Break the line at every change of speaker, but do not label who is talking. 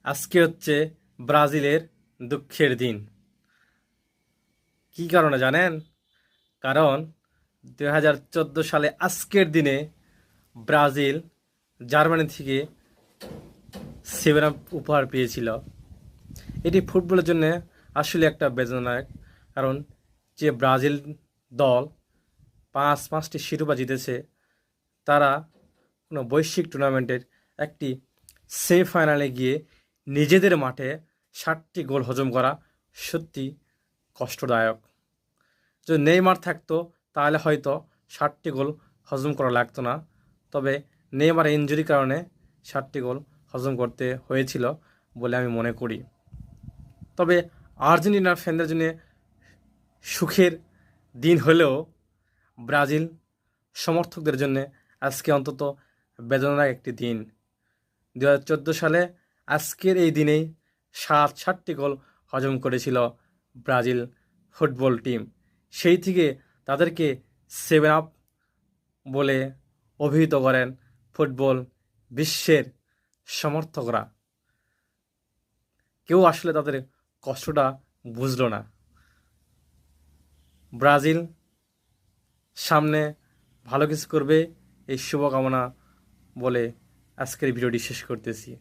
আজকে হচ্ছে ব্রাজিলের দুঃখের দিন। কি কারণে জানেন? কারণ 2014 সালে আজকের দিনে ব্রাজিল জার্মানি থেকে 7 আপ উপহার পেয়েছিল। এটি ফুটবলের জন্য আসলে একটা বেদনাদায়ক, কারণ যে ব্রাজিল দল পাঁচটি শিরোপা জিতেছে, তারা কোনো বৈশ্বিক টুর্নামেন্টের একটি সেমিফাইনালে গিয়ে নিজেদের মাঠে 60টি গোল হজম করা সত্যি কষ্টদায়ক। যদি নেইমার থাকতো তাহলে হয়তো 60টি গোল হজম করা লাগতো না, তবে নেইমার ইনজুরির কারণে 60টি গোল হজম করতে হয়েছিল বলে আমি মনে করি। তবে আর্জেন্টিনার ফ্যানদের জন্য সুখের দিন হলেও ব্রাজিল সমর্থকদের জন্য আজকে অন্তত বেদনাদায়ক একটি দিন। 2014 সালে আজকের এই দিনেই 60টি গোল হজম করেছিল ব্রাজিল ফুটবল টিম। সেই থেকে তাদেরকে 7 আপ বলে অভিহিত করেন ফুটবল বিশ্বের সমর্থকরা। কেউ আসলে তাদের কষ্টটা বুঝলো না। ব্রাজিল সামনে ভালো কিছু করবে, এই শুভকামনা বলে আজকের ভিডিওটি শেষ করতেছি।